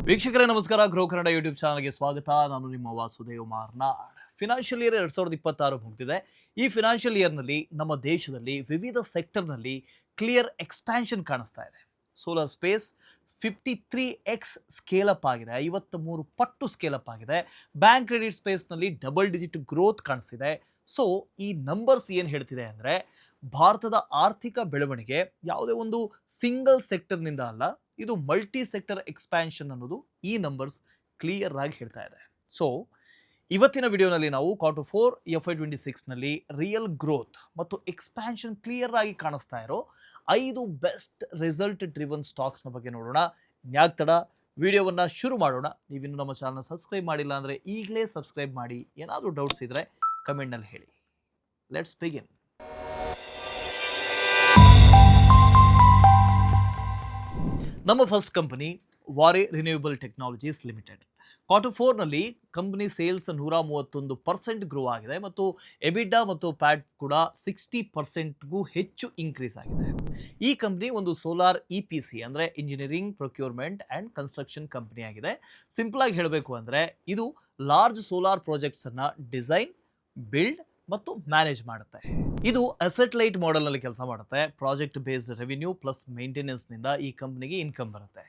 ವೀಕ್ಷಕರೇ ನಮಸ್ಕಾರ. Grow Kannada YouTube ಚಾನಲ್ಗೆ ಸ್ವಾಗತ. ನಾನು ನಿಮ್ಮ ವಾಸುದೇವ್ ಮಾರ್ನಾಡ್. ಫಿನಾನ್ಷಿಯಲ್ ಇಯರ್ 2026 ಮುಗಿದಿದೆ. ಈ ಫಿನಾನ್ಷಿಯಲ್ ಇಯರ್ನಲ್ಲಿ ನಮ್ಮ ದೇಶದಲ್ಲಿ ವಿವಿಧ ಸೆಕ್ಟರ್ನಲ್ಲಿ ಕ್ಲಿಯರ್ ಎಕ್ಸ್ಪ್ಯಾನ್ಷನ್ ಕಾಣಿಸ್ತಾ ಇದೆ. Solar space 53x scale up ಆಗಿದೆ, 53 ಪಟ್ಟು ಸ್ಕೇಲ್ ಅಪ್ ಆಗಿದೆ. ಬ್ಯಾಂಕ್ ಕ್ರೆಡಿಟ್ ಸ್ಪೇಸ್ನಲ್ಲಿ ಡಬಲ್ ಡಿಜಿಟ್ ಗ್ರೋತ್ ಕಾಣಿಸ್ತಿದೆ. ಸೊ ಈ ನಂಬರ್ಸ್ ಏನು ಹೇಳ್ತಿದೆ ಅಂದರೆ ಭಾರತದ ಆರ್ಥಿಕ ಬೆಳವಣಿಗೆ ಯಾವುದೇ ಒಂದು ಸಿಂಗಲ್ ಸೆಕ್ಟರ್ನಿಂದ ಅಲ್ಲ, ಇದು ಮಲ್ಟಿ ಸೆಕ್ಟರ್ ಎಕ್ಸ್ಪ್ಯಾನ್ಷನ್ ಅನ್ನೋದು ಈ ನಂಬರ್ಸ್ ಕ್ಲಿಯರ್ ಆಗಿ ಹೇಳ್ತಾ ಇದೆ. ಸೊ ಇವತ್ತಿನ ವಿಡಿಯೋನಲ್ಲಿ ನಾವು Q4 FY26ನಲ್ಲಿ ರಿಯಲ್ ಗ್ರೋತ್ ಮತ್ತು ಎಕ್ಸ್ಪ್ಯಾನ್ಷನ್ ಕ್ಲಿಯರ್ ಆಗಿ ಕಾಣಿಸ್ತಾ ಇರೋ 5 ಬೆಸ್ಟ್ ರಿಸಲ್ಟ್ ಡ್ರಿವನ್ ಸ್ಟಾಕ್ಸ್ನ ಬಗ್ಗೆ ನೋಡೋಣ. ಇನ್ಯಾಕ್ ತಡ, ವಿಡಿಯೋವನ್ನು ಶುರು ಮಾಡೋಣ. ನೀವಿನ್ನು ನಮ್ಮ ಚಾನಲ್ನ ಸಬ್ಸ್ಕ್ರೈಬ್ ಮಾಡಿಲ್ಲ ಅಂದರೆ ಈಗಲೇ ಸಬ್ಸ್ಕ್ರೈಬ್ ಮಾಡಿ. ಏನಾದರೂ ಡೌಟ್ಸ್ ಇದ್ದರೆ ಕಮೆಂಟ್ನಲ್ಲಿ ಹೇಳಿ. Let's begin. ನಮ್ಮ first company Waaree renewable technologies limited. Q4ನಲ್ಲಿ ಕಂಪನಿ ಸೇಲ್ಸ್ 131% ಗ್ರೋ ಆಗಿದೆ ಮತ್ತು ಎಬಿಡಾ ಮತ್ತು ಪ್ಯಾಟ್ ಕೂಡ 60%ಗೂ ಹೆಚ್ಚು ಇನ್ಕ್ರೀಸ್ ಆಗಿದೆ. ಈ ಕಂಪನಿ ಒಂದು ಸೋಲಾರ್ EPC ಅಂದರೆ engineering procurement and construction company ಆಗಿದೆ. ಸಿಂಪಲ್ ಆಗಿ ಹೇಳಬೇಕು ಅಂದರೆ ಇದು ಲಾರ್ಜ್ ಸೋಲಾರ್ ಪ್ರಾಜೆಕ್ಟ್ಸನ್ನು ಡಿಸೈನ್, ಬಿಲ್ಡ್ ಮತ್ತು ಮ್ಯಾನೇಜ್ ಮಾಡುತ್ತೆ. ಇದು ಅಸೆಟ್ ಲೈಟ್ ಮಾಡೆಲ್ನಲ್ಲಿ ಕೆಲಸ ಮಾಡುತ್ತೆ. ಪ್ರಾಜೆಕ್ಟ್ ಬೇಸ್ಡ್ ರೆವಿನ್ಯೂ ಪ್ಲಸ್ ಮೇಂಟೆನೆನ್ಸ್ನಿಂದ ಈ ಕಂಪ್ನಿಗೆ ಇನ್ಕಮ್ ಬರುತ್ತೆ.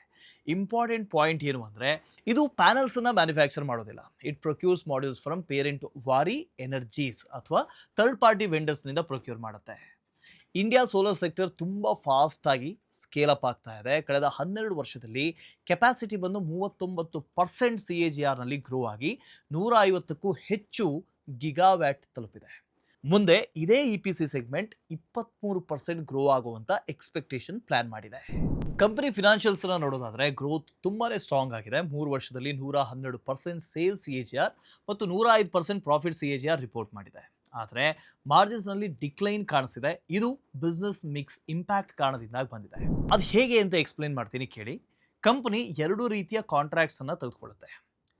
ಇಂಪಾರ್ಟೆಂಟ್ ಪಾಯಿಂಟ್ ಏನು ಅಂದರೆ ಇದು ಪ್ಯಾನಲ್ಸನ್ನು ಮ್ಯಾನುಫ್ಯಾಕ್ಚರ್ ಮಾಡೋದಿಲ್ಲ. It ಪ್ರೊಕ್ಯೂರ್ಸ್ modules from parent Wari energies ಅಥವಾ ಥರ್ಡ್ ಪಾರ್ಟಿ ವೆಂಡರ್ಸ್ನಿಂದ ಪ್ರೊಕ್ಯೂರ್ ಮಾಡುತ್ತೆ. ಇಂಡಿಯಾ ಸೋಲಾರ್ ಸೆಕ್ಟರ್ ತುಂಬ ಫಾಸ್ಟಾಗಿ ಸ್ಕೇಲ್ ಅಪ್ ಆಗ್ತಾ ಇದೆ. ಕಳೆದ 12 ವರ್ಷದಲ್ಲಿ ಕೆಪಾಸಿಟಿ ಬಂದು 39% CAGRನಲ್ಲಿ ಗ್ರೋ ಆಗಿ 150ಕ್ಕೂ ಹೆಚ್ಚು ಗಿಗಾವ್ಯಾಟ್ ತಲುಪಿದೆ. ಮುಂದೆ ಇದೇ EPC ಸೆಗ್ಮೆಂಟ್ 23% ಗ್ರೋ ಆಗುವಂತ ಎಕ್ಸ್ಪೆಕ್ಟೇಷನ್ ಪ್ಲಾನ್ ಮಾಡಿದೆ. ಕಂಪನಿ ಫಿನಾನ್ಷಿಯಲ್ಸ್ ನೋಡೋದಾದ್ರೆ ಗ್ರೋತ್ ತುಂಬಾನೇ ಸ್ಟ್ರಾಂಗ್ ಆಗಿದೆ. 3 ವರ್ಷದಲ್ಲಿ 112% ಸೇಲ್ಸ್ CAGR ಮತ್ತು 105% ಪ್ರಾಫಿಟ್ CAGR ರಿಪೋರ್ಟ್ ಮಾಡಿದೆ. ಆದರೆ ಮಾರ್ಜಿನ್ಸ್ ನಲ್ಲಿ ಡಿಕ್ಲೈನ್ ಕಾಣಿಸಿದೆ. ಇದು ಬಿಸ್ನೆಸ್ ಮಿಕ್ಸ್ ಇಂಪ್ಯಾಕ್ಟ್ ಕಾರಣದಿಂದ ಬಂದಿದೆ. ಅದು ಹೇಗೆ ಅಂತ ಎಕ್ಸ್ಪ್ಲೈನ್ ಮಾಡ್ತೀನಿ ಕೇಳಿ. ಕಂಪನಿ 2 ರೀತಿಯ ಕಾಂಟ್ರಾಕ್ಟ್ಸ್ ಅನ್ನ ತೆಗೆದುಕೊಳ್ಳುತ್ತೆ.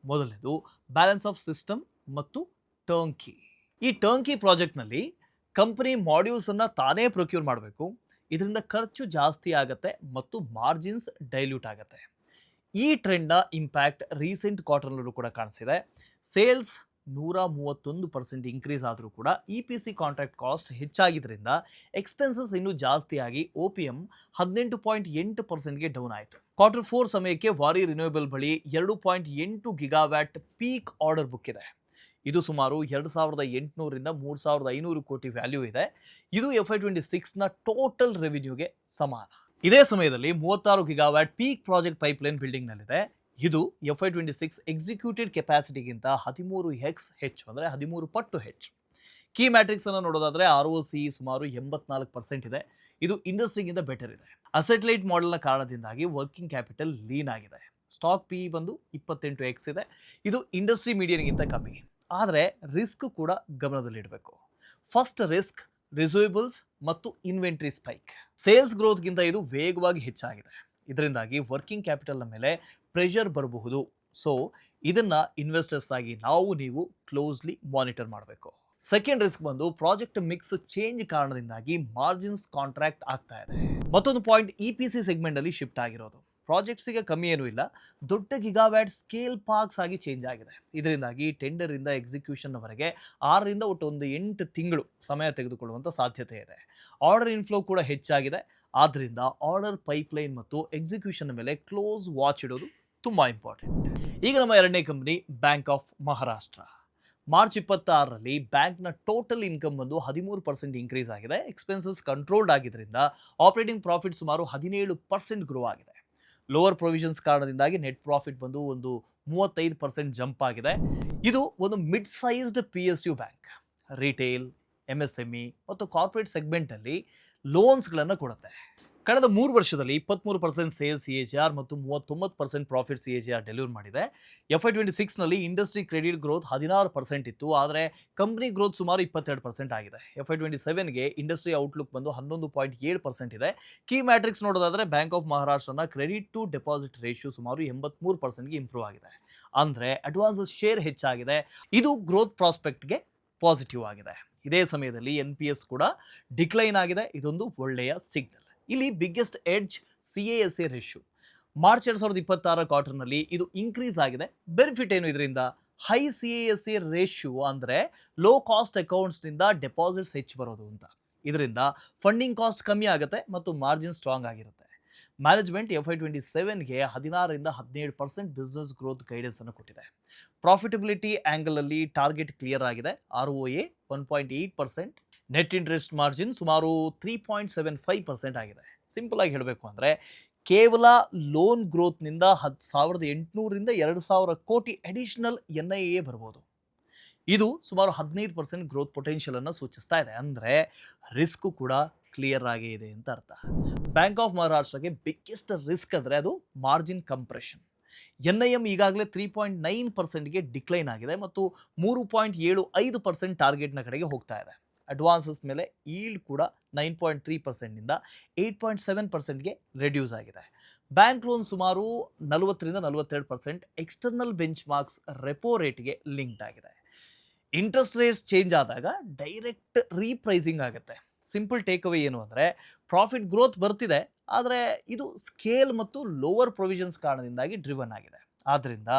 ಮೊದಲನೇದು ಬ್ಯಾಲೆನ್ಸ್ ಆಫ್ ಸಿಸ್ಟಮ್ ಮತ್ತು ಟರ್ನ್ಕಿ. ಈ ಟರ್ನ್ಕಿ ಪ್ರಾಜೆಕ್ಟ್ನಲ್ಲಿ ಕಂಪನಿ ಮಾಡ್ಯೂಲ್ಸನ್ನು ತಾನೇ ಪ್ರೊಕ್ಯೂರ್ ಮಾಡಬೇಕು. ಇದರಿಂದ ಖರ್ಚು ಜಾಸ್ತಿ ಆಗುತ್ತೆ ಮತ್ತು ಮಾರ್ಜಿನ್ಸ್ ಡೈಲ್ಯೂಟ್ ಆಗುತ್ತೆ. ಈ ಟ್ರೆಂಡ್ನ ಇಂಪ್ಯಾಕ್ಟ್ ರೀಸೆಂಟ್ ಕ್ವಾರ್ಟರ್ನಲ್ಲೂ ಕೂಡ ಕಾಣಿಸಿದೆ. ಸೇಲ್ಸ್ 131% ಇನ್ಕ್ರೀಸ್ ಆದರೂ ಕೂಡ EPC ಕಾಂಟ್ರಾಕ್ಟ್ ಕಾಸ್ಟ್ ಹೆಚ್ಚಾಗಿದ್ದರಿಂದ ಎಕ್ಸ್ಪೆನ್ಸಸ್ ಇನ್ನೂ ಜಾಸ್ತಿ ಆಗಿ OPM 18.8%ಗೆ ಡೌನ್ ಆಯಿತು. Q4 ಸಮಯಕ್ಕೆ ವಾರಿ ರಿನ್ಯೂಯಬಲ್ ಬಳಿ 2.8 ಗಿಗಾವ್ಯಾಟ್ ಪೀಕ್ ಆರ್ಡರ್ ಬುಕ್ ಇದೆ. ಇದು ಸುಮಾರು 2800ರಿಂದ 3500 ಕೋಟಿ ವ್ಯಾಲ್ಯೂ ಇದೆ. ಇದು FY26ನ ಟೋಟಲ್ ರೆವಿನ್ಯೂಗೆ ಸಮಾನ. ಇದೇ ಸಮಯದಲ್ಲಿ 36 ಗಿಗಾವ್ಯಾಟ್ ಪೀಕ್ ಪ್ರಾಜೆಕ್ಟ್ ಪೈಪ್ಲೈನ್ ಬಿಲ್ಡಿಂಗ್ನಲ್ಲಿದೆ. ಇದು FY26 ಎಕ್ಸಿಕ್ಯೂಟೆಡ್ ಕೆಪಾಸಿಟಿಗಿಂತ 13x ಹೆಚ್ಚು, ಅಂದರೆ 13 ಪಟ್ಟು ಹೆಚ್ಚು. ಕೀ ಮ್ಯಾಟ್ರಿಕ್ಸ್ ಅನ್ನು ನೋಡೋದಾದ್ರೆ ROCE ಸುಮಾರು 84% ಇದೆ. ಇದು ಇಂಡಸ್ಟ್ರಿಗಿಂತ ಬೆಟರ್ ಇದೆ. ಅಸೆಟ್ ಲೈಟ್ ಮಾಡೆಲ್ನ ಕಾರಣದಿಂದಾಗಿ ವರ್ಕಿಂಗ್ ಕ್ಯಾಪಿಟಲ್ ಲೀನ್ ಆಗಿದೆ. ಸ್ಟಾಕ್ PE ಬಂದು 28x ಇದೆ. ಇದು ಇಂಡಸ್ಟ್ರಿ ಮೀಡಿಯನ್ಗಿಂತ ಕಮ್ಮಿ. ಆದರೆ ರಿಸ್ಕ್ ಕೂಡ ಗಮನದಲ್ಲಿಡಬೇಕು. ಫಸ್ಟ್ ರಿಸ್ಕ್ ರಿಸೀವಬಲ್ಸ್ ಮತ್ತು ಇನ್ವೆಂಟ್ರಿ ಸ್ಪೈಕ್. ಸೇಲ್ಸ್ ಗ್ರೋತ್ಗಿಂತ ಇದು ವೇಗವಾಗಿ ಹೆಚ್ಚಾಗಿದೆ. ಇದರಿಂದಾಗಿ ವರ್ಕಿಂಗ್ ಕ್ಯಾಪಿಟಲ್ನ ಮೇಲೆ ಪ್ರೆಷರ್ ಬರಬಹುದು. ಸೊ ಇದನ್ನ ಇನ್ವೆಸ್ಟರ್ಸ್ ಆಗಿ ನೀವು ಕ್ಲೋಸ್ಲಿ ಮಾನಿಟರ್ ಮಾಡಬೇಕು. ಸೆಕೆಂಡ್ ರಿಸ್ಕ್ ಬಂದು ಪ್ರಾಜೆಕ್ಟ್ ಮಿಕ್ಸ್ ಚೇಂಜ್ ಕಾರಣದಿಂದಾಗಿ ಮಾರ್ಜಿನ್ಸ್ ಕಾಂಟ್ರಾಕ್ಟ್ ಆಗ್ತಾ ಇದೆ. ಮತ್ತೊಂದು ಪಾಯಿಂಟ್ EPC ಸೆಗ್ಮೆಂಟ್ ಅಲ್ಲಿ ಶಿಫ್ಟ್ ಆಗಿರೋದು. ಪ್ರಾಜೆಕ್ಟ್ಸಿಗೆ ಕಮ್ಮಿ ಏನೂ ಇಲ್ಲ, ದೊಡ್ಡ ಗಿಗಾವ್ಯಾಟ್ ಸ್ಕೇಲ್ ಪಾರ್ಕ್ಸ್ ಆಗಿ ಚೇಂಜ್ ಆಗಿದೆ. ಇದರಿಂದಾಗಿ ಟೆಂಡರಿಂದ ಎಕ್ಸಿಕ್ಯೂಷನ್ವರೆಗೆ 6ರಿಂದ ಒಟ್ಟು 8 ತಿಂಗಳು ಸಮಯ ತೆಗೆದುಕೊಳ್ಳುವಂಥ ಸಾಧ್ಯತೆ ಇದೆ. ಆರ್ಡರ್ ಇನ್ಫ್ಲೋ ಕೂಡ ಹೆಚ್ಚಾಗಿದೆ. ಆದ್ದರಿಂದ ಆರ್ಡರ್ ಪೈಪ್ಲೈನ್ ಮತ್ತು ಎಕ್ಸಿಕ್ಯೂಷನ್ ಮೇಲೆ ಕ್ಲೋಸ್ ವಾಚ್ ಇಡೋದು ತುಂಬ ಇಂಪಾರ್ಟೆಂಟ್. ಈಗ ನಮ್ಮ ಎರಡನೇ company bank of Maharashtra. March 26ರಲ್ಲಿ ಬ್ಯಾಂಕ್ನ ಟೋಟಲ್ ಇನ್ಕಮ್ ಬಂದು 13% ಇನ್ಕ್ರೀಸ್ ಆಗಿದೆ. ಎಕ್ಸ್ಪೆನ್ಸಸ್ ಕಂಟ್ರೋಲ್ಡ್ ಆಗಿದ್ದರಿಂದ ಆಪರೇಟಿಂಗ್ ಪ್ರಾಫಿಟ್ ಸುಮಾರು 17% ಗ್ರೋ ಆಗಿದೆ. ಲೋವರ್ ಪ್ರೊವಿಷನ್ಸ್ ಕಾರಣದಿಂದಾಗಿ ನೆಟ್ ಪ್ರಾಫಿಟ್ ಬಂದು ಒಂದು 35% ಜಂಪ್ ಆಗಿದೆ. ಇದು ಒಂದು mid sized PSU bank. Retail, MSME ಮತ್ತು ಕಾರ್ಪೊರೇಟ್ ಸೆಗ್ಮೆಂಟಲ್ಲಿ ಲೋನ್ಸ್ಗಳನ್ನು ಕೊಡುತ್ತೆ. ಕಳೆದ 3 ವರ್ಷದಲ್ಲಿ 23% ಸೇಲ್ಸ್ CAGR ಮತ್ತು 39% ಪ್ರಾಫಿಟ್ CAGR ಡೆಲಿವರ್ ಮಾಡಿದೆ. FY26ನಲ್ಲಿ ಇಂಡಸ್ಟ್ರಿ ಕ್ರೆಡಿಟ್ ಗ್ರೋತ್ 16% ಇತ್ತು, ಆದರೆ ಕಂಪನಿ ಗ್ರೋತ್ ಸುಮಾರು 22% ಆಗಿದೆ. FY27ಗೆ ಇಂಡಸ್ಟ್ರಿ ಔಟ್ಲುಕ್ ಬಂದು 11.7% ಇದೆ. ಕೀ ಮ್ಯಾಟ್ರಿಕ್ಸ್ ನೋಡೋದಾದರೆ ಬ್ಯಾಂಕ್ ಆಫ್ ಮಹಾರಾಷ್ಟ್ರನ ಕ್ರೆಡಿಟ್ ಟು ಡೆಪಾಸಿಟ್ ರೇಷಿಯೋ ಸುಮಾರು 83%ಗೆ ಇಂಪ್ರೂವ್ ಆಗಿದೆ. ಅಂದರೆ ಅಡ್ವಾನ್ಸಸ್ ಶೇರ್ ಹೆಚ್ಚಾಗಿದೆ. ಇದು ಗ್ರೋತ್ ಪ್ರಾಸ್ಪೆಕ್ಟ್ಗೆ ಪಾಸಿಟಿವ್ ಆಗಿದೆ. ಇದೇ ಸಮಯದಲ್ಲಿ NPS ಕೂಡ ಡಿಕ್ಲೈನ್ ಆಗಿದೆ. ಇದೊಂದು ಒಳ್ಳೆಯ ಸಿಗ್ನಲ್. ಇಲ್ಲಿ biggest edge CASA ratio. March 2026 ಕ್ವಾರ್ಟರ್ನಲ್ಲಿ ಇದು ಇನ್ಕ್ರೀಸ್ ಆಗಿದೆ. ಬೆನಿಫಿಟ್ ಏನು ಇದರಿಂದ? High C S C ratio ಅಂದರೆ ಲೋ ಕಾಸ್ಟ್ ಅಕೌಂಟ್ಸ್ನಿಂದ ಡೆಪಾಸಿಟ್ಸ್ ಹೆಚ್ಚು ಬರೋದು ಅಂತ. ಇದರಿಂದ ಫಂಡಿಂಗ್ ಕಾಸ್ಟ್ ಕಮ್ಮಿ ಆಗುತ್ತೆ ಮತ್ತು ಮಾರ್ಜಿನ್ ಸ್ಟ್ರಾಂಗ್ ಆಗಿರುತ್ತೆ. ಮ್ಯಾನೇಜ್ಮೆಂಟ್ FY27ಗೆ 16-17% ಬಿಸ್ನೆಸ್ ಗ್ರೋತ್ ಗೈಡೆನ್ಸ್ ಅನ್ನು ಕೊಟ್ಟಿದೆ. ಪ್ರಾಫಿಟಬಿಲಿಟಿ ಆಂಗಲ್ ಅಲ್ಲಿ ಟಾರ್ಗೆಟ್ ಕ್ಲಿಯರ್ ಆಗಿದೆ. ROA 1.8%, ನೆಟ್ ಇಂಟ್ರೆಸ್ಟ್ ಮಾರ್ಜಿನ್ ಸುಮಾರು 3.75% ಆಗಿದೆ. ಸಿಂಪಲ್ ಆಗಿ ಹೇಳಬೇಕು ಅಂದರೆ ಕೇವಲ ಲೋನ್ ಗ್ರೋತ್ನಿಂದ 1800ರಿಂದ 2000 ಕೋಟಿ ಅಡಿಷನಲ್ NIA ಬರ್ಬೋದು. ಇದು ಸುಮಾರು 15% ಗ್ರೋತ್ ಪೊಟೆನ್ಷಿಯಲ್ ಅನ್ನು ಸೂಚಿಸ್ತಾ ಇದೆ. ಅಂದರೆ ರಿಸ್ಕ್ ಕೂಡ ಕ್ಲಿಯರ್ ಆಗೇ ಇದೆ ಅಂತ ಅರ್ಥ. ಬ್ಯಾಂಕ್ ಆಫ್ ಮಹಾರಾಷ್ಟ್ರಗೆ ಬಿಗ್ಗೆಸ್ಟ್ ರಿಸ್ಕ್ ಅಂದರೆ ಅದು ಮಾರ್ಜಿನ್ ಕಂಪ್ರೆಷನ್. NIM ಈಗಾಗಲೇ 3.9%ಗೆ ಡಿಕ್ಲೈನ್ ಆಗಿದೆ ಮತ್ತು 3.75% ಟಾರ್ಗೆಟ್ನ ಕಡೆಗೆ ಹೋಗ್ತಾ ಇದೆ. ಅಡ್ವಾನ್ಸಸ್ ಮೇಲೆ ಈಲ್ಡ್ ಕೂಡ 9.3%ನಿಂದ 8.7%ಗೆ ರೆಡ್ಯೂಸ್ ಆಗಿದೆ. ಬ್ಯಾಂಕ್ ಲೋನ್ ಸುಮಾರು 40-42% ಎಕ್ಸ್ಟರ್ನಲ್ ಬೆಂಚ್ ಮಾರ್ಕ್ಸ್ ರೆಪೋ ರೇಟ್ಗೆ ಲಿಂಕ್ಡ್ ಆಗಿದೆ. ಇಂಟ್ರೆಸ್ಟ್ ರೇಟ್ಸ್ ಚೇಂಜ್ ಆದಾಗ ಡೈರೆಕ್ಟ್ ರೀಪ್ರೈಸಿಂಗ್ ಆಗುತ್ತೆ. ಸಿಂಪಲ್ ಟೇಕ್ ಅವೇ ಏನು ಅಂದರೆ ಪ್ರಾಫಿಟ್ ಗ್ರೋತ್ ಬರ್ತಿದೆ, ಆದರೆ ಇದು ಸ್ಕೇಲ್ ಮತ್ತು ಲೋವರ್ ಪ್ರೊವಿಷನ್ಸ್ ಕಾರಣದಿಂದಾಗಿ ಡ್ರಿವನ್ ಆಗಿದೆ. ಆದ್ದರಿಂದ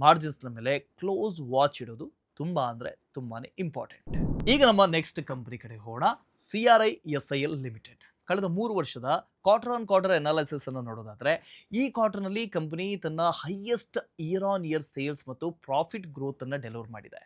ಮಾರ್ಜಿನ್ಸ್ನ ಮೇಲೆ ಕ್ಲೋಸ್ ವಾಚ್ ಇಡೋದು ತುಂಬ ಅಂದರೆ ತುಂಬಾ ಇಂಪಾರ್ಟೆಂಟ್. ಈಗ ನಮ್ಮ ನೆಕ್ಸ್ಟ್ ಕಂಪನಿ ಕಡೆ ಹೋಗೋಣ. CRISIL limited. ಕಳೆದ 3 ವರ್ಷದ ಕ್ವಾರ್ಟರ್ ಆನ್ ಕ್ವಾರ್ಟರ್ ಅನಾಲಿಸಿಸ್ ಅನ್ನು ನೋಡೋದಾದರೆ ಈ ಕ್ವಾರ್ಟರ್ನಲ್ಲಿ ಕಂಪನಿ ತನ್ನ highest year on year sales ಮತ್ತು ಪ್ರಾಫಿಟ್ ಗ್ರೋತ್ ಅನ್ನು ಡೆಲಿವರ್ ಮಾಡಿದೆ.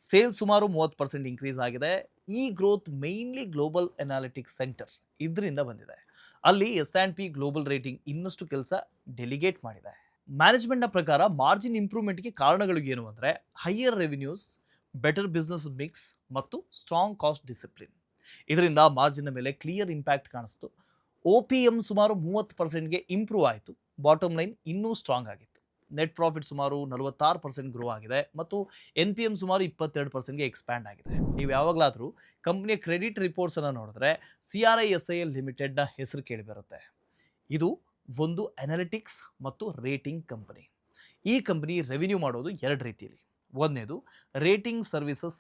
ಸೇಲ್ಸ್ ಸುಮಾರು 30% ಇನ್ಕ್ರೀಸ್ ಆಗಿದೆ. ಈ growth mainly global analytics centre ಇದರಿಂದ ಬಂದಿದೆ. ಅಲ್ಲಿ S&P ಗ್ಲೋಬಲ್ ರೇಟಿಂಗ್ ಇನ್ನಷ್ಟು ಕೆಲಸ ಡೆಲಿಗೇಟ್ ಮಾಡಿದೆ. ಮ್ಯಾನೇಜ್ಮೆಂಟ್ನ ಪ್ರಕಾರ ಮಾರ್ಜಿನ್ ಇಂಪ್ರೂವ್ಮೆಂಟ್ಗೆ ಕಾರಣಗಳು ಏನು ಅಂದರೆ higher revenues, better business mix ಮತ್ತು ಸ್ಟ್ರಾಂಗ್ ಕಾಸ್ಟ್ ಡಿಸಿಪ್ಲಿನ್. ಇದರಿಂದ ಮಾರ್ಜಿನ್ ಮೇಲೆ ಕ್ಲಿಯರ್ ಇಂಪ್ಯಾಕ್ಟ್ ಕಾಣಿಸ್ತು. OPM ಸುಮಾರು 30%ಗೆ ಇಂಪ್ರೂವ್ ಆಯಿತು. ಬಾಟಮ್ ಲೈನ್ ಇನ್ನೂ ಸ್ಟ್ರಾಂಗ್ ಆಗಿತ್ತು. ನೆಟ್ ಪ್ರಾಫಿಟ್ ಸುಮಾರು 46% ಗ್ರೋ ಆಗಿದೆ ಮತ್ತು NPM ಸುಮಾರು 22%ಗೆ ಎಕ್ಸ್ಪ್ಯಾಂಡ್ ಆಗಿದೆ. ನೀವು ಯಾವಾಗಲಾದರೂ ಕಂಪ್ನಿಯ ಕ್ರೆಡಿಟ್ ರಿಪೋರ್ಟ್ಸನ್ನು ನೋಡಿದ್ರೆ CRISIL ಲಿಮಿಟೆಡ್ನ ಹೆಸರು ಕೇಳಿಬರುತ್ತೆ. ಇದು ಒಂದು ಅನಾಲಿಟಿಕ್ಸ್ ಮತ್ತು ರೇಟಿಂಗ್ ಕಂಪನಿ. ಈ ಕಂಪನಿ ರೆವಿನ್ಯೂ ಮಾಡೋದು 2 ರೀತಿಯಲ್ಲಿ. ಒಂದನೇದು ರೇಟಿಂಗ್ ಸರ್ವಿಸಸ್,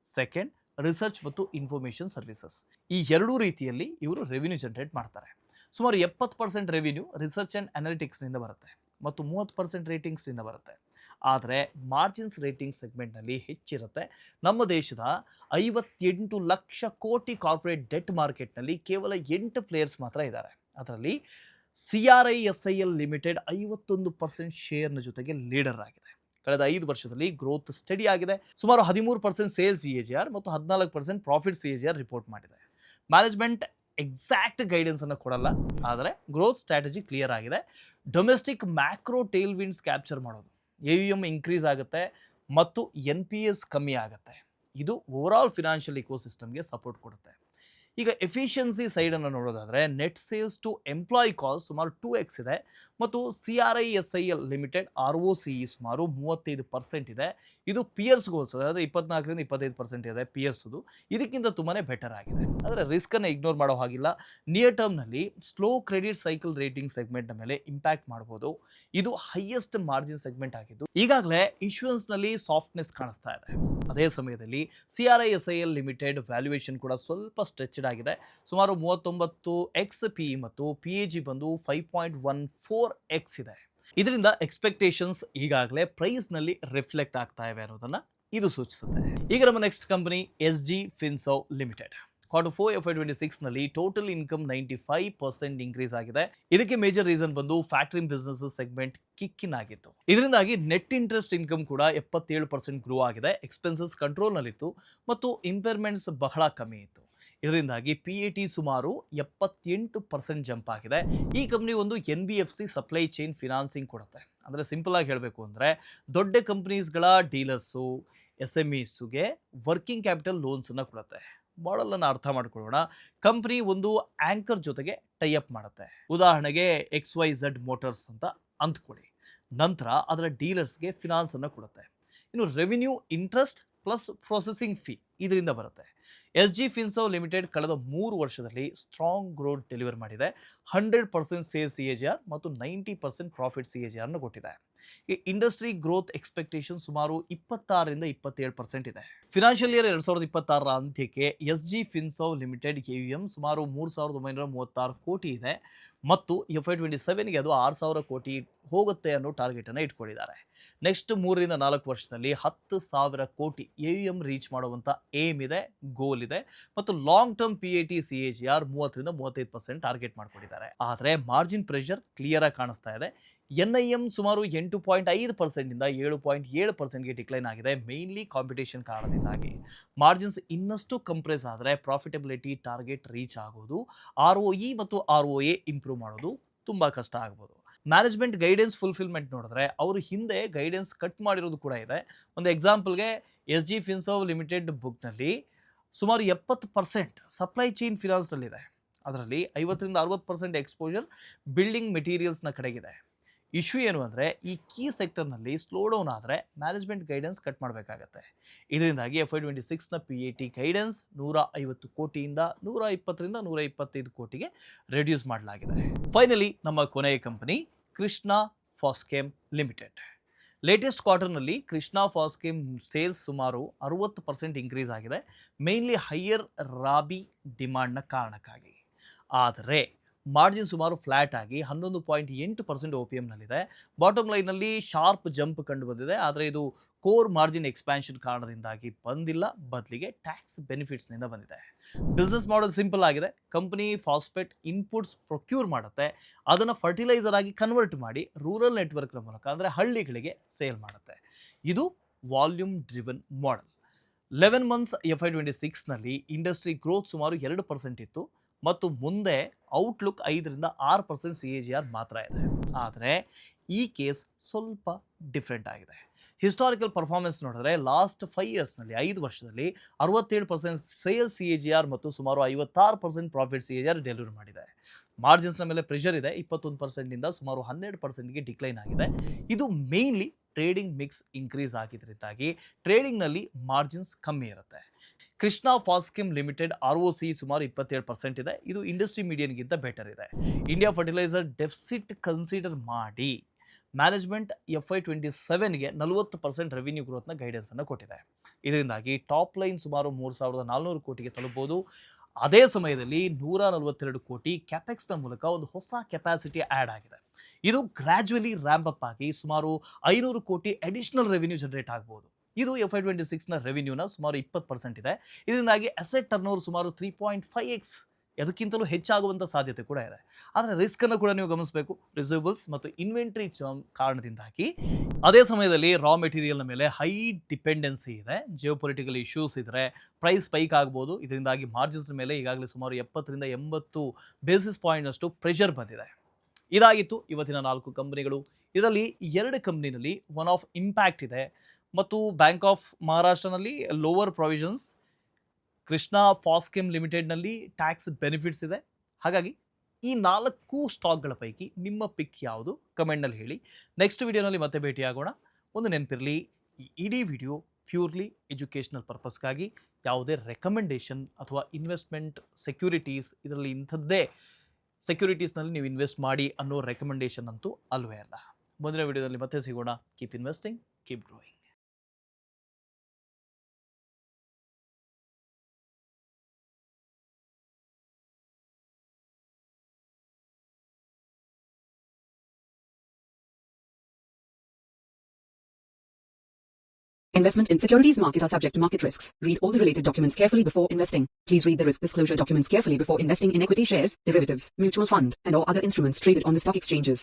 ಸೆಕೆಂಡ್ ರಿಸರ್ಚ್ ಮತ್ತು ಇನ್ಫಾರ್ಮೇಷನ್ ಸರ್ವಿಸಸ್. ಈ 2 ರೀತಿಯಲ್ಲಿ ಇವರು ರೆವಿನ್ಯೂ ಜನರೇಟ್ ಮಾಡ್ತಾರೆ. ಸುಮಾರು 70% ರೆವಿನ್ಯೂ ರಿಸರ್ಚ್ ಆ್ಯಂಡ್ ಅನಾಲಿಟಿಕ್ಸ್ನಿಂದ ಬರುತ್ತೆ ಮತ್ತು 30% ರೇಟಿಂಗ್ಸ್ನಿಂದ ಬರುತ್ತೆ. ಆದರೆ ಮಾರ್ಜಿನ್ಸ್ ರೇಟಿಂಗ್ ಸೆಗ್ಮೆಂಟ್ನಲ್ಲಿ ಹೆಚ್ಚಿರುತ್ತೆ. ನಮ್ಮ ದೇಶದ 58 ಲಕ್ಷ ಕೋಟಿ ಕಾರ್ಪೊರೇಟ್ ಡೆಟ್ ಮಾರ್ಕೆಟ್ನಲ್ಲಿ ಕೇವಲ 8 ಪ್ಲೇಯರ್ಸ್ ಮಾತ್ರ ಇದ್ದಾರೆ. ಅದರಲ್ಲಿ CRISIL ಲಿಮಿಟೆಡ್ 51% ಶೇರ್ನ ಜೊತೆಗೆ ಲೀಡರ್ ಆಗಿದೆ. ಕಳೆದ 5 ವರ್ಷದಲ್ಲಿ ಗ್ರೋತ್ ಸ್ಟಡಿ ಆಗಿದೆ. ಸುಮಾರು 13% ಸೇಲ್ಸ್ CAGR ಮತ್ತು 14% ಪ್ರಾಫಿಟ್ CAGR ರಿಪೋರ್ಟ್ ಮಾಡಿದೆ. ಮ್ಯಾನೇಜ್ಮೆಂಟ್ ಎಕ್ಸಾಕ್ಟ್ ಗೈಡೆನ್ಸ್ ಅನ್ನು ಕೊಡಲ್ಲ, ಆದರೆ ಗ್ರೋತ್ ಸ್ಟ್ರಾಟಜಿ ಕ್ಲಿಯರ್ ಆಗಿದೆ. Domestic macro tailwinds capture ಮಾಡೋದು, AUM ಇನ್ಕ್ರೀಸ್ ಆಗುತ್ತೆ ಮತ್ತು NPS ಕಮ್ಮಿ ಆಗುತ್ತೆ. ಇದು ಓವರಾಲ್ ಫಿನಾನ್ಷಿಯಲ್ ಇಕೋಸಿಸ್ಟಮ್ಗೆ ಸಪೋರ್ಟ್ ಕೊಡುತ್ತೆ. ಈಗ ಎಫಿಷಿಯನ್ಸಿ ಸೈಡನ್ನು ನೋಡೋದಾದರೆ net sales to employee cost ಸುಮಾರು 2x ಇದೆ ಮತ್ತು CRISIL ಲಿಮಿಟೆಡ್ ROCE ಸುಮಾರು 35% ಇದೆ. ಇದು ಪಿಯರ್ಸ್ಗೆ ಹೋಲಿಸಿದ್ರೆ ಅಂದರೆ 24-25% ಇದೆ ಪಿಯರ್ಸ್ದು. ಇದಕ್ಕಿಂತ ತುಂಬಾ ಬೆಟರ್ ಆಗಿದೆ. ಆದರೆ ರಿಸ್ಕನ್ನು ಇಗ್ನೋರ್ ಮಾಡೋ ಹಾಗಿಲ್ಲ. ನಿಯರ್ ಟರ್ಮ್ನಲ್ಲಿ ಸ್ಲೋ ಕ್ರೆಡಿಟ್ ಸೈಕಲ್ ರೇಟಿಂಗ್ ಸೆಗ್ಮೆಂಟ್ನ ಮೇಲೆ ಇಂಪ್ಯಾಕ್ಟ್ ಮಾಡ್ಬೋದು. ಇದು ಹೈಯೆಸ್ಟ್ ಮಾರ್ಜಿನ್ ಸೆಗ್ಮೆಂಟ್ ಆಗಿದ್ದು ಈಗಾಗಲೇ ಇಶ್ಯೂಯನ್ಸ್ನಲ್ಲಿ ಸಾಫ್ಟ್ನೆಸ್ ಕಾಣಿಸ್ತಾ ಇದೆ. ಅದೇ ಸಮಯದಲ್ಲಿ CRISIL ಲಿಮಿಟೆಡ್ ವ್ಯಾಲ್ಯೂಯೇಷನ್ ಕೂಡ ಸ್ವಲ್ಪ ಸ್ಟ್ರೆಚ್ಡ್ ಆಗಿದೆ. ಸುಮಾರು 39x PE ಮತ್ತು PAG ಬಂದು 5.14x ಇದೆ. ಇದರಿಂದ ಎಕ್ಸ್ಪೆಕ್ಟೇಷನ್ಸ್ ಈಗಾಗಲೇ ಪ್ರೈಸ್ನಲ್ಲಿ ರಿಫ್ಲೆಕ್ಟ್ ಆಗ್ತಾ ಇವೆ ಅನ್ನೋದನ್ನು ಇದು ಸೂಚಿಸುತ್ತೆ. ಈಗ ನಮ್ಮ next company SG Finserv limited. Q4 FY26ನಲ್ಲಿ ಟೋಟಲ್ ಇನ್ಕಮ್ 95% ಇನ್ಕ್ರೀಸ್ ಆಗಿದೆ. ಇದಕ್ಕೆ ಮೇಜರ್ ರೀಸನ್ ಬಂದು ಫ್ಯಾಕ್ಟರಿಂಗ್ ಬಿಸ್ನೆಸ್ ಸೆಗ್ಮೆಂಟ್ ಕಿಕ್ಕಿನ್ ಆಗಿತ್ತು. ಇದರಿಂದಾಗಿ ನೆಟ್ ಇಂಟ್ರೆಸ್ಟ್ ಇನ್ಕಮ್ ಕೂಡ 77% ಗ್ರೋ ಆಗಿದೆ. ಎಕ್ಸ್ಪೆನ್ಸಸ್ ಕಂಟ್ರೋಲ್ನಲ್ಲಿತ್ತು ಮತ್ತು ಇಂಪೇರ್ಮೆಂಟ್ಸ್ ಬಹಳ ಕಮ್ಮಿ ಇತ್ತು. ಇದರಿಂದಾಗಿ PAT ಸುಮಾರು 78% ಜಂಪ್ ಆಗಿದೆ. ಈ ಕಂಪ್ನಿ ಒಂದು NBFC ಸಪ್ಲೈ ಚೈನ್ ಫಿನಾನ್ಸಿಂಗ್ ಕೊಡುತ್ತೆ. ಅಂದರೆ ಸಿಂಪಲ್ ಆಗಿ ಹೇಳಬೇಕು ಅಂದರೆ ದೊಡ್ಡ ಕಂಪ್ನೀಸ್ಗಳ ಡೀಲರ್ಸು SMEಸ್ಗೆ ವರ್ಕಿಂಗ್ ಕ್ಯಾಪಿಟಲ್ ಲೋನ್ಸನ್ನು ಕೊಡುತ್ತೆ. ಮಾಡೆಲನ್ನು ಅರ್ಥ ಮಾಡ್ಕೊಳ್ಳೋಣ. ಕಂಪ್ನಿ ಒಂದು ಆಂಕರ್ ಜೊತೆಗೆ ಟೈಅಪ್ ಮಾಡುತ್ತೆ. ಉದಾಹರಣೆಗೆ XYZ ಮೋಟರ್ಸ್ ಅಂತ ಅಂದ್ಕೊಳ್ಳಿ. ನಂತರ ಅದರ ಡೀಲರ್ಸ್ಗೆ ಫಿನಾನ್ಸನ್ನು ಕೊಡುತ್ತೆ. ಇನ್ನು revenue, interest plus processing fee ಇದರಿಂದ ಬರುತ್ತೆ. ಎಸ್ ಜಿ ಫಿನ್ಸರ್ವ್ ಲಿಮಿಟೆಡ್ ಕಳೆದ 3 ವರ್ಷದಲ್ಲಿ ಸ್ಟ್ರಾಂಗ್ ಗ್ರೋತ್ ಡೆಲಿವರ್ ಮಾಡಿದೆ. 100% ಸೇಲ್ಸ್ CAGR ಮತ್ತು 90% ಪ್ರಾಫಿಟ್ CAGR ಅನ್ನು ಕೊಟ್ಟಿದೆ. ಈ ಇಂಡಸ್ಟ್ರಿ ಗ್ರೋತ್ ಎಕ್ಸ್ಪೆಕ್ಟೇಷನ್ ಸುಮಾರು 26ರಿಂದ 27% ಇದೆ. ಫಿನಾನ್ಷಿಯಲ್ ಇಯರ್ 2026 ಅಂತ್ಯಕ್ಕೆ S G Finserv limited AUM ಸುಮಾರು 3,936 ಕೋಟಿ ಇದೆ ಮತ್ತು FY27ಗೆ ಅದು 6,000 ಕೋಟಿ ಹೋಗುತ್ತೆ ಅನ್ನೋ ಟಾರ್ಗೆಟ್ ಅನ್ನು ಇಟ್ಕೊಂಡಿದ್ದಾರೆ. ನೆಕ್ಸ್ಟ್ 3ರಿಂದ 4 ವರ್ಷದಲ್ಲಿ 10,000 ಕೋಟಿ AUM ರೀಚ್ ಮಾಡುವಂತ ಏಮ್ ಇದೆ, ಗೋಲ್ ಇದೆ ಮತ್ತು long term PAT CAGR 30ರಿಂದ 35% target ಮಾಡ್ಕೊಂಡಿದ್ದಾರೆ. ಆದರೆ ಮಾರ್ಜಿನ್ ಪ್ರೆಷರ್ ಕ್ಲಿಯರ್ ಆಗಿ ಕಾಣಿಸ್ತಾ ಇದೆ. NIM ಸುಮಾರು 8.5% ಇಂದ 7.7%ಗೆ ಡಿಕ್ಲೈನ್ ಆಗಿದೆ, ಮೇನ್ಲಿ ಕಾಂಪಿಟೇಷನ್ ಕಾರಣದಿಂದಾಗಿ. ಮಾರ್ಜಿನ್ಸ್ ಇನ್ನಷ್ಟು ಕಂಪ್ರೆಸ್ ಆದರೆ ಪ್ರಾಫಿಟಬಿಲಿಟಿ ಟಾರ್ಗೆಟ್ ರೀಚ್ ಆಗೋದು, ROE ಮತ್ತು ROA ಇಂಪ್ರೂವ್ ಮಾಡೋದು ತುಂಬಾ ಕಷ್ಟ ಆಗ್ಬೋದು. ಮ್ಯಾನೇಜ್ಮೆಂಟ್ ಗೈಡೆನ್ಸ್ ಫುಲ್ಫಿಲ್ಮೆಂಟ್ ನೋಡಿದ್ರೆ ಅವರು ಹಿಂದೆ ಗೈಡೆನ್ಸ್ ಕಟ್ ಮಾಡಿರೋದು ಕೂಡ ಇದೆ. ಒಂದು ಎಕ್ಸಾಂಪಲ್ಗೆ ಎಸ್ ಜಿ ಫಿನ್ಸರ್ವ್ ಲಿಮಿಟೆಡ್ ಬುಕ್ನಲ್ಲಿ ಸುಮಾರು 70% ಸಪ್ಲೈ ಚೈನ್ ಫಿನಾನ್ಸ್ನಲ್ಲಿದೆ. ಅದರಲ್ಲಿ 50ರಿಂದ 60% ಎಕ್ಸ್ಪೋಜರ್ ಬಿಲ್ಡಿಂಗ್ ಮೆಟೀರಿಯಲ್ಸ್ನ ಕಡೆಗಿದೆ. ಇಶ್ಯೂ ಏನು ಅಂದರೆ ಈ ಕೀ ಸೆಕ್ಟರ್ನಲ್ಲಿ ಸ್ಲೋ ಡೌನ್ ಆದರೆ ಮ್ಯಾನೇಜ್ಮೆಂಟ್ ಗೈಡೆನ್ಸ್ ಕಟ್ ಮಾಡಬೇಕಾಗತ್ತೆ. ಇದರಿಂದಾಗಿ FY26ನ PAT ಗೈಡೆನ್ಸ್ 150 ಕೋಟಿಯಿಂದ 120ರಿಂದ 125 ಕೋಟಿಗೆ ರೆಡ್ಯೂಸ್ ಮಾಡಲಾಗಿದೆ. ಫೈನಲಿ ನಮ್ಮ ಕೊನೆಯ company Krishna Phoschem limited. Latest ಕ್ವಾರ್ಟರ್ನಲ್ಲಿ ಕೃಷ್ಣ ಫಾಸ್ಕೆಮ್ ಸೇಲ್ಸ್ ಸುಮಾರು 60% ಇನ್ಕ್ರೀಸ್ ಆಗಿದೆ, ಮೇನ್ಲಿ ಹೈಯರ್ ರಾಬಿ ಡಿಮಾಂಡ್ನ ಕಾರಣಕ್ಕಾಗಿ. ಆದರೆ ಮಾರ್ಜಿನ್ ಸುಮಾರು ಫ್ಲಾಟ್ ಆಗಿ 11.8% OPMನಲ್ಲಿದೆ. ಬಾಟಮ್ ಲೈನ್ನಲ್ಲಿ ಶಾರ್ಪ್ ಜಂಪ್ ಕಂಡು ಬಂದಿದೆ, ಆದರೆ ಇದು ಕೋರ್ ಮಾರ್ಜಿನ್ ಎಕ್ಸ್ಪ್ಯಾನ್ಷನ್ ಕಾರಣದಿಂದಾಗಿ ಬಂದಿಲ್ಲ, ಬದಲಿಗೆ ಟ್ಯಾಕ್ಸ್ ಬೆನಿಫಿಟ್ಸ್ನಿಂದ ಬಂದಿದೆ. ಬಿಸ್ನೆಸ್ ಮಾಡೆಲ್ ಸಿಂಪಲ್ ಆಗಿದೆ. ಕಂಪನಿ ಫಾಸ್ಫೇಟ್ ಇನ್ಪುಟ್ಸ್ ಪ್ರೊಕ್ಯೂರ್ ಮಾಡುತ್ತೆ, ಅದನ್ನು ಫರ್ಟಿಲೈಸರ್ ಆಗಿ ಕನ್ವರ್ಟ್ ಮಾಡಿ ರೂರಲ್ ನೆಟ್ವರ್ಕ್ನ ಮೂಲಕ ಅಂದರೆ ಹಳ್ಳಿಗಳಿಗೆ ಸೇಲ್ ಮಾಡುತ್ತೆ. ಇದು ವಾಲ್ಯೂಮ್ ಡ್ರಿವನ್ ಮಾಡೆಲ್. 11 ಮಂತ್ಸ್ FY26ನಲ್ಲಿ ಇಂಡಸ್ಟ್ರಿ ಗ್ರೋತ್ ಸುಮಾರು 2% ಇತ್ತು ಮತ್ತು ಮುಂದೆ ಔಟ್ಲುಕ್ 5ರಿಂದ 6% CAGR ಮಾತ್ರ ಇದೆ. ಆದರೆ ಈ ಕೇಸ್ ಸ್ವಲ್ಪ ಡಿಫ್ರೆಂಟ್ ಆಗಿದೆ. ಹಿಸ್ಟಾರಿಕಲ್ ಪರ್ಫಾರ್ಮೆನ್ಸ್ ನೋಡಿದ್ರೆ ಲಾಸ್ಟ್ 5 ಇಯರ್ಸ್ನಲ್ಲಿ 5 ವರ್ಷದಲ್ಲಿ 67% ಸೇಲ್ಸ್ CAGR ಮತ್ತು ಸುಮಾರು 56% ಪ್ರಾಫಿಟ್ CAGR ಡೆಲಿವರ್ ಮಾಡಿದೆ. ಮಾರ್ಜಿನ್ಸ್ನ ಮೇಲೆ ಪ್ರೆಷರ್ ಇದೆ, 21%ನಿಂದ ಸುಮಾರು 12%ಗೆ ಡಿಕ್ಲೈನ್ ಆಗಿದೆ. ಇದು ಮೇನ್ಲಿ ಟ್ರೇಡಿಂಗ್ ಮಿಕ್ಸ್ ಇನ್ಕ್ರೀಸ್ ಆಗಿದ್ದರಿಂದಾಗಿ ಟ್ರೇಡಿಂಗ್ನಲ್ಲಿ ಮಾರ್ಜಿನ್ಸ್ ಕಮ್ಮಿ ಇರುತ್ತೆ. ಕೃಷ್ಣ ಫಾಸ್ಕೆಮ್ ಲಿಮಿಟೆಡ್ ROC ಸುಮಾರು 27% ಇದೆ, ಇದು ಇಂಡಸ್ಟ್ರಿ ಮೀಡಿಯನ್ಗಿಂತ ಬೆಟರ್ ಇದೆ. ಇಂಡಿಯಾ ಫರ್ಟಿಲೈಸರ್ ಡೆಫಿಸಿಟ್ ಕನ್ಸಿಡರ್ ಮಾಡಿ ಮ್ಯಾನೇಜ್ಮೆಂಟ್ FY27ಗೆ 40% ರೆವಿನ್ಯೂ ಗ್ರೋತ್ನ ಗೈಡೆನ್ಸನ್ನು ಕೊಟ್ಟಿದೆ. ಇದರಿಂದಾಗಿ ಟಾಪ್ ಲೈನ್ ಸುಮಾರು 3,400 ಕೋಟಿಗೆ ತಲುಪಬಹುದು. ಅದೇ ಸಮಯದಲ್ಲಿ 142 ಕೋಟಿ ಕ್ಯಾಪೆಕ್ಸ್ನ ಮೂಲಕ ಒಂದು ಹೊಸ ಕೆಪಾಸಿಟಿ ಆ್ಯಡ್ ಆಗಿದೆ. ಇದು ಗ್ರ್ಯಾಜುವಲಿ ರ್ಯಾಂಪ್ ಅಪ್ ಆಗಿ ಸುಮಾರು 500 ಕೋಟಿ ಅಡಿಷನಲ್ ರೆವಿನ್ಯೂ ಜನರೇಟ್ ಆಗ್ಬೋದು. ಇದು FY26ನ ರೆವಿನ್ಯೂನ ಸುಮಾರು 20% ಇದೆ. ಇದರಿಂದಾಗಿ ಅಸೆಟ್ ಟರ್ನೋವರ್ ಸುಮಾರು 3.5x ಅದಕ್ಕಿಂತಲೂ ಹೆಚ್ಚಾಗುವಂಥ ಸಾಧ್ಯತೆ ಕೂಡ ಇದೆ. ಆದರೆ ರಿಸ್ಕನ್ನು ಕೂಡ ನೀವು ಗಮನಿಸಬೇಕು. ರಿಸೀವಬಲ್ಸ್ ಮತ್ತು ಇನ್ವೆಂಟ್ರಿ ಚರ್ಮ್ ಕಾರಣದಿಂದಾಗಿ ಅದೇ ಸಮಯದಲ್ಲಿ ರಾ ಮೆಟೀರಿಯಲ್ನ ಮೇಲೆ ಹೈ ಡಿಪೆಂಡೆನ್ಸಿ ಇದೆ. ಜಿಯೋಪೊಲಿಟಿಕಲ್ ಇಶ್ಯೂಸ್ ಇದ್ದರೆ ಪ್ರೈಸ್ ಸ್ಪೈಕ್ ಆಗ್ಬೋದು. ಇದರಿಂದಾಗಿ ಮಾರ್ಜಿನ್ಸ್ ಮೇಲೆ ಈಗಾಗಲೇ ಸುಮಾರು 70ರಿಂದ 80 ಬೇಸಿಸ್ ಪಾಯಿಂಟ್ನಷ್ಟು ಪ್ರೆಷರ್ ಬಂದಿದೆ. ಇದಾಗಿತ್ತು ಇವತ್ತಿನ 4 ಕಂಪನಿಗಳು. ಇದರಲ್ಲಿ 2 ಕಂಪನಿನಲ್ಲಿ ಒನ್ ಆಫ್ ಇಂಪ್ಯಾಕ್ಟ್ ಇದೆ ಮತ್ತು ಬ್ಯಾಂಕ್ ಆಫ್ ಮಹಾರಾಷ್ಟ್ರನಲ್ಲಿ ಲೋವರ್ ಪ್ರೊವಿಷನ್ಸ್, ಕೃಷ್ಣ ಫಾಸ್ಕೆಮ್ ಲಿಮಿಟೆಡ್ನಲ್ಲಿ ಟ್ಯಾಕ್ಸ್ ಬೆನಿಫಿಟ್ಸ್ ಇದೆ. ಹಾಗಾಗಿ ಈ 4 ಸ್ಟಾಕ್ಗಳ ಪೈಕಿ ನಿಮ್ಮ ಪಿಕ್ ಯಾವುದು ಕಮೆಂಟ್ನಲ್ಲಿ ಹೇಳಿ. ನೆಕ್ಸ್ಟ್ ವಿಡಿಯೋನಲ್ಲಿ ಮತ್ತೆ ಭೇಟಿಯಾಗೋಣ. ಒಂದು ನೆನಪಿರಲಿ, ಈ ಇಡೀ ವಿಡಿಯೋ ಪ್ಯೂರ್ಲಿ ಎಜುಕೇಷನಲ್ ಪರ್ಪಸ್ಗಾಗಿ, ಯಾವುದೇ ರೆಕಮೆಂಡೇಷನ್ ಅಥವಾ ಇನ್ವೆಸ್ಟ್ಮೆಂಟ್ ಸೆಕ್ಯೂರಿಟೀಸ್ ಇದರಲ್ಲಿ ಇಂಥದ್ದೇ ಸೆಕ್ಯೂರಿಟೀಸ್ನಲ್ಲಿ ನೀವು ಇನ್ವೆಸ್ಟ್ ಮಾಡಿ ಅನ್ನೋ ರೆಕಮೆಂಡೇಷನ್ ಅಂತೂ ಅಲ್ವೇ ಅಲ್ಲ. ಮುಂದಿನ ವಿಡಿಯೋದಲ್ಲಿ ಮತ್ತೆ ಸಿಗೋಣ. Keep investing, keep growing. Investment in securities market are subject to market risks. Read all the related documents carefully before investing. Please read the risk disclosure documents carefully before investing in equity shares, derivatives, mutual fund, and or other instruments traded on the stock exchanges.